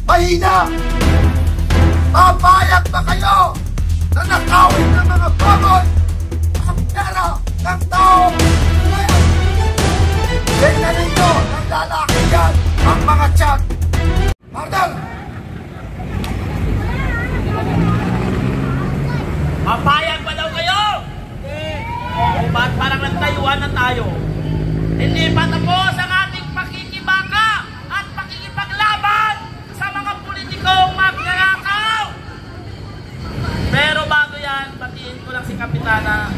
mahina. Papayag ba kayo na nakawin ng mga baboy ang pera ng tao? Tingnan ninyo ng lalaki yan ang mga tiyan. Pardon! Papayag ba daw kayo? O ba't parang nagtayuan na tayo? Hindi pa tapos ang ating pakikibaka at pakikipaglaban sa mga politikong magnanakaw. Pero bago yan, batiin ko lang si Kapitana.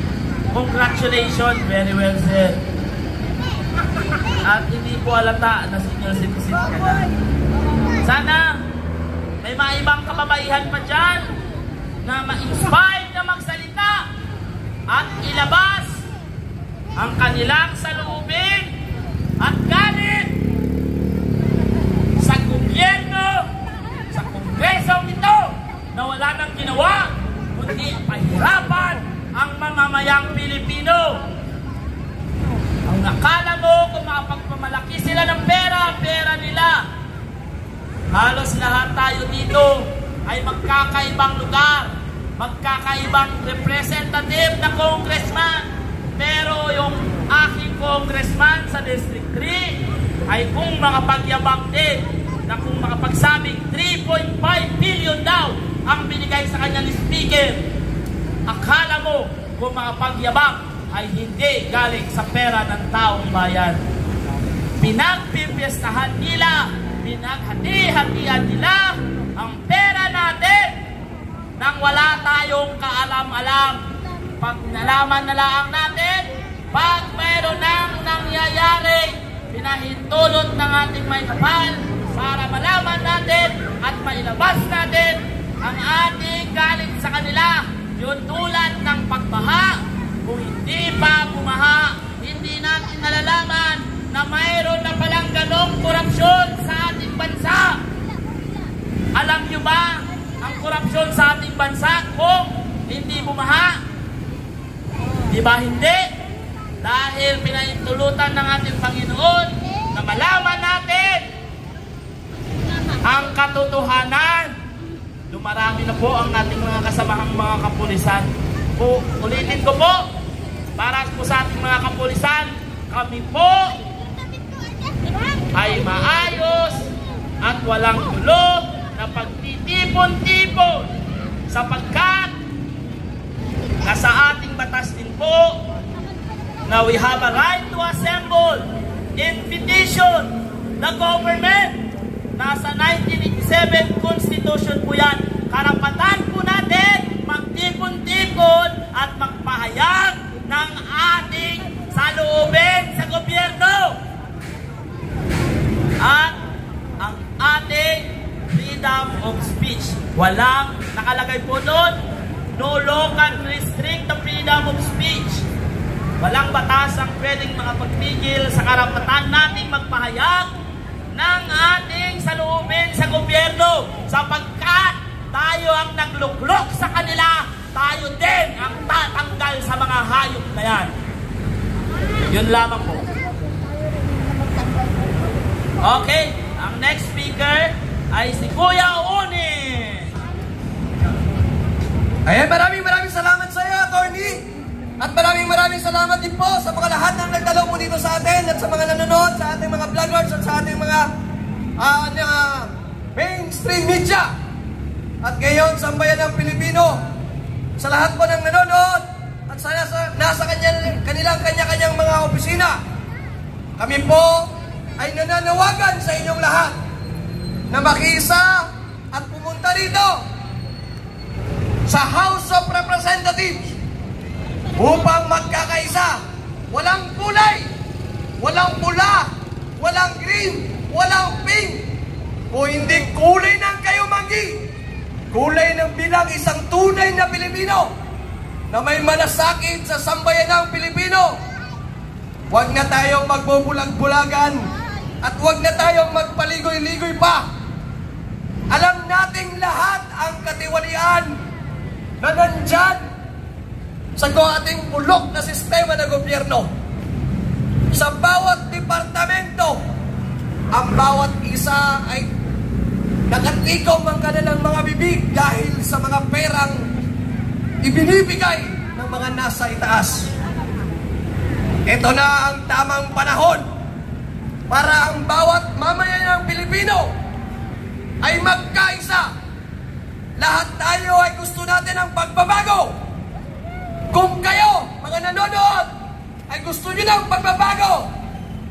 Congratulations, very well said. At hindi po alata na senior citizen ka na. Sana may maibang kababaihan pa dyan na ma-inspire na magsalita at ilabas ang kanilang saloobin at galit sa gobyerno, sa kongresong ito na wala nang ginawa kundi pahirapan ang mamamayang Pilipino. Ang akala mo kung makapagpamalaki sila ng pera nila. Halos lahat tayo dito ay magkakaibang lugar, magkakaibang representative na congressman. Pero yung aking congressman sa District 3 ay kung makapagyabang din na kung makapagsabing 3.5 billion daw ang binigay sa kanya ni Speaker. Akala mo kung makapagyabang ay hindi galing sa pera ng taong bayan. Pinagpipiestahan nila, pinaghati-hatian nila ang pera natin nang wala tayong kaalam-alam. Pag nalaman na lang natin, pag mayroon nang nangyayari, pinahintulot ng ating may kapal para malaman natin at mailabas natin ang ating galing sa kanila. Yun tulad ng pagbaha. Kung hindi pa bumaha, hindi natin nalalaman na mayroon na palang ganong korupsyon sa ating bansa. Alam nyo ba ang korupsyon sa ating bansa kung hindi bumaha? Di ba hindi? Dahil pinahintulutan ng ating Panginoon na malaman natin ang katotohanan. Dumarami na po ang ating mga kasamahang mga kapulisan. Ulitin ko po, para po sa ating mga kapulisan, kami po ay maayos at walang gulo na pagtitipon-tipon sapagkat nasa ating batas din po na we have a right to assemble in petition the government. Nasa 1987 Constitution po yan. Karapatan po natin magtipon-tipon at magpahayag ng ating saloobin sa gobyerno. At ang ating freedom of speech, walang nakalagay po doon, no law can restrict the freedom of speech. Walang batas ang pwedeng makapagpigil sa karapatan nating magpahayag ng ating saloobin sa gobyerno sapagkat tayo ang nagluklok sa kanila, tayo din ang tatanggal sa mga hayop na yan. Yun lamang po. Okay, ang next speaker ay si Kuya Uni. Ayan, maraming salamat sa iyo, Attorney. At maraming salamat din po sa mga lahat ng nagdalaw po dito sa atin at sa mga nanonood, sa ating mga vloggers at sa ating mga mainstream media. At ngayon, sa bayan ng Pilipino, sa lahat po ng nanonood at sa nasa kanilang kanya-kanyang mga opisina, kami po ay nananawagan sa inyong lahat na makiisa at pumunta dito sa House of Representatives upang magkakaisa. Walang kulay, walang pula, walang green, walang pink. Kung hindi kulay ng kayo manggi, kulay ng bilang isang tunay na Pilipino na may malasakit sa sambayanang Pilipino. Huwag na tayong magbubulag-bulagan at huwag na tayong magpaligoy-ligoy pa. Alam nating lahat ang katiwalian na nandyan sa ating bulok na sistema ng gobyerno. Sa bawat departamento, ang bawat isa ay Nakatikom ang kanilang mga bibig dahil sa mga perang ibinibigay ng mga nasa itaas. Ito na ang tamang panahon para ang bawat mamayan ng Pilipino ay magkaisa. Lahat tayo ay gusto natin ng pagbabago. Kung kayo, mga nanonood, ay gusto nyo ng pagbabago,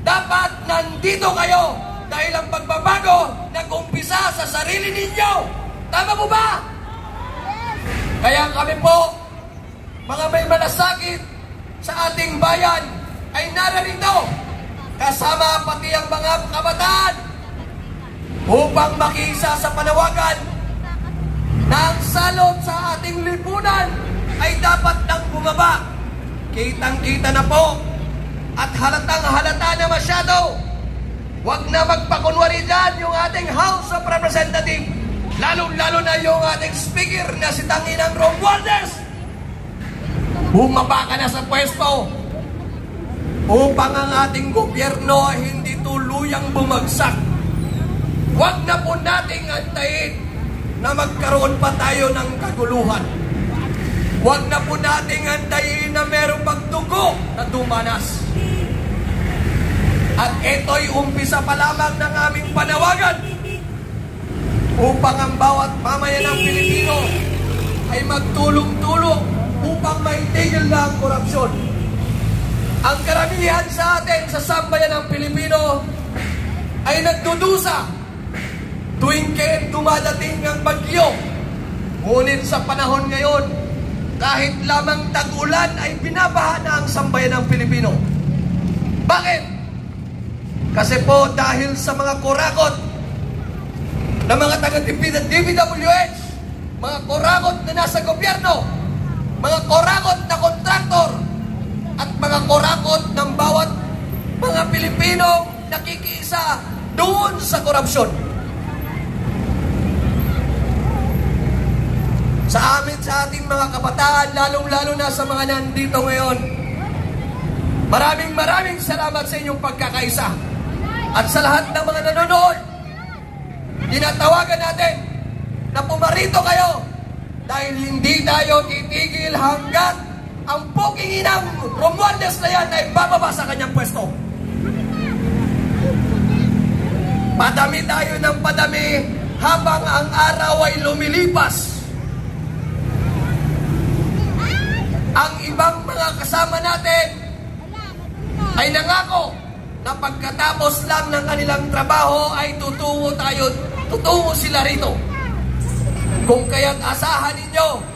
dapat nandito kayo dahil ang pagbabago nag-umpisa sa sarili ninyo. Tama po ba? Kaya kami po, mga may malasakit sa ating bayan, ay nararito, kasama pati ang mga kabataan, upang makiisa sa panawagan na ang salot sa ating lipunan ay dapat nang bumaba. Kitang-kita na po at halatang-halata na masyado. Huwag na magpakunwari dyan yung ating House of Representatives, lalo-lalo na yung ating speaker na si Tanginang Romualdez. Bumaba ka na sa pwesto upang ang ating gobyerno ay hindi tuluyang bumagsak. Huwag na po nating antayin na magkaroon pa tayo ng kaguluhan. Huwag na po nating antayin na merong pagdugo na dumanas. At ito'y umpisa pa lamang ng aming panawagan upang ang bawat mamayan ng Pilipino ay magtulong-tulong upang maitigil na ang korupsyon. Ang karamihan sa atin sa sambayan ng Pilipino ay nagdudusa tuwing kailan dumadating ang bagyo. Ngunit sa panahon ngayon, kahit lamang tag-ulan ay binabaha na ang sambayan ng Pilipino. Bakit? Kasi po dahil sa mga kurakot na mga taga-DPWH, mga kurakot na nasa gobyerno, mga kurakot na kontraktor, at mga kurakot ng bawat mga Pilipino nakikiisa doon sa korupsyon. Sa amin, sa ating mga kabataan, lalong-lalo na sa mga nandito ngayon, maraming salamat sa inyong pagkakaisa. At sa lahat ng mga nanonood, tinatawagan natin na pumarito kayo dahil hindi tayo titigil hanggat ang puking inang Romualdez na yan ay bababa sa kanyang pwesto. Padami tayo ng padami habang ang araw ay lumilipas. Ang ibang mga kasama natin ay nangako na pagkatapos lang ng kanilang trabaho ay tutungo sila rito. Kung kaya't asahan ninyo